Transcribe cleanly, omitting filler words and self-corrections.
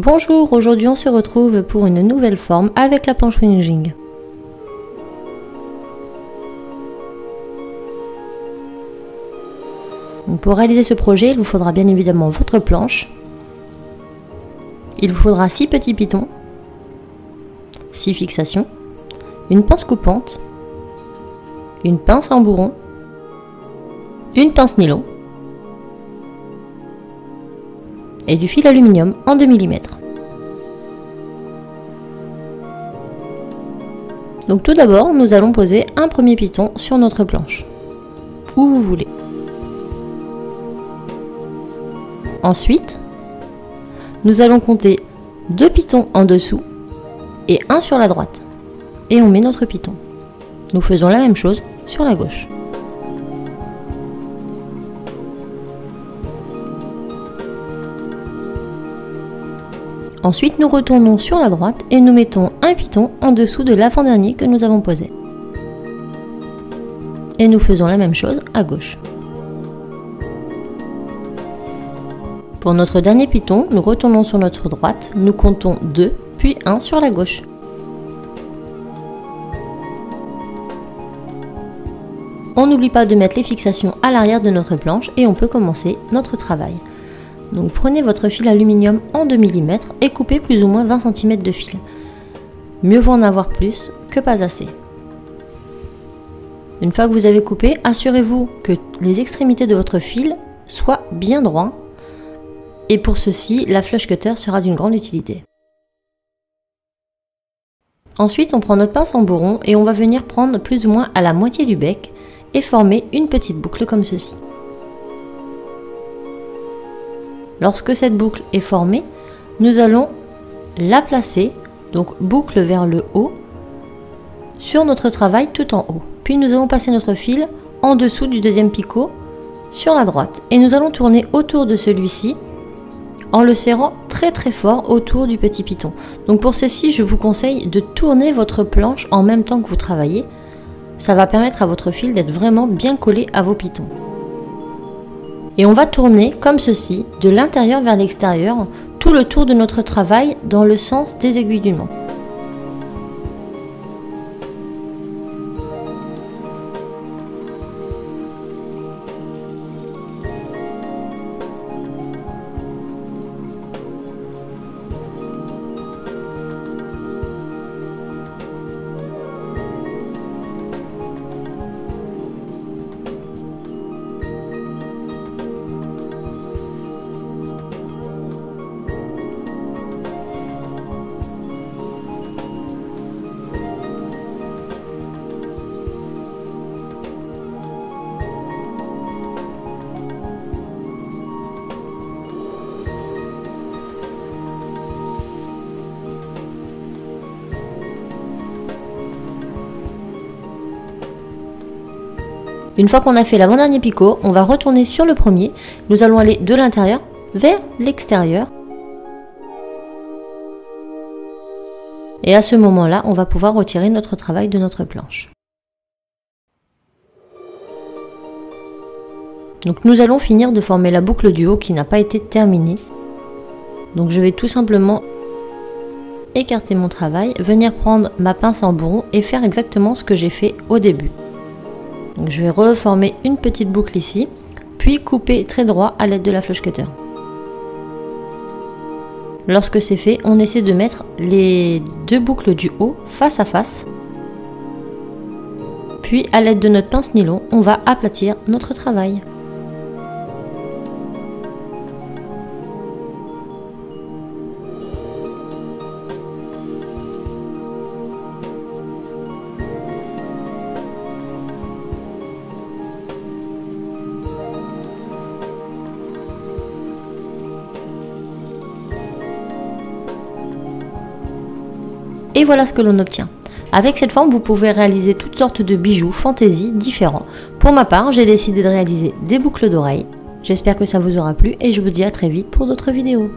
Bonjour, aujourd'hui on se retrouve pour une nouvelle forme avec la planche Winging. Pour réaliser ce projet, il vous faudra bien évidemment votre planche. Il vous faudra 6 petits pitons, 6 fixations, une pince coupante, une pince en bourron, une pince nylon et du fil aluminium en 2 mm. Donc tout d'abord, nous allons poser un premier piton sur notre planche, où vous voulez. Ensuite, nous allons compter 2 pitons en dessous et 1 sur la droite. Et on met notre piton. Nous faisons la même chose sur la gauche. Ensuite, nous retournons sur la droite et nous mettons un piton en dessous de l'avant-dernier que nous avons posé. Et nous faisons la même chose à gauche. Pour notre dernier piton, nous retournons sur notre droite, nous comptons 2, puis 1 sur la gauche. On n'oublie pas de mettre les fixations à l'arrière de notre planche et on peut commencer notre travail. Donc prenez votre fil aluminium en 2 mm et coupez plus ou moins 20 cm de fil. Mieux vaut en avoir plus que pas assez. Une fois que vous avez coupé, assurez-vous que les extrémités de votre fil soient bien droits. Et pour ceci, la flush cutter sera d'une grande utilité. Ensuite, on prend notre pince en bourron et on va venir prendre plus ou moins à la moitié du bec et former une petite boucle comme ceci. Lorsque cette boucle est formée, nous allons la placer, donc boucle vers le haut, sur notre travail tout en haut. Puis nous allons passer notre fil en dessous du deuxième picot sur la droite et nous allons tourner autour de celui-ci en le serrant très fort autour du petit piton. Donc pour ceci, je vous conseille de tourner votre planche en même temps que vous travaillez. Ça va permettre à votre fil d'être vraiment bien collé à vos pitons. Et on va tourner comme ceci, de l'intérieur vers l'extérieur, tout le tour de notre travail dans le sens des aiguilles d'une montre. Une fois qu'on a fait l'avant-dernier picot, on va retourner sur le premier. Nous allons aller de l'intérieur vers l'extérieur. Et à ce moment-là, on va pouvoir retirer notre travail de notre planche. Donc nous allons finir de former la boucle du haut qui n'a pas été terminée. Donc je vais tout simplement écarter mon travail, venir prendre ma pince en bourron et faire exactement ce que j'ai fait au début. Donc je vais reformer une petite boucle ici, puis couper très droit à l'aide de la flush cutter. Lorsque c'est fait, on essaie de mettre les 2 boucles du haut face à face. Puis à l'aide de notre pince nylon, on va aplatir notre travail. Et voilà ce que l'on obtient. Avec cette forme, vous pouvez réaliser toutes sortes de bijoux fantaisie différents. Pour ma part, j'ai décidé de réaliser des boucles d'oreilles. J'espère que ça vous aura plu et je vous dis à très vite pour d'autres vidéos.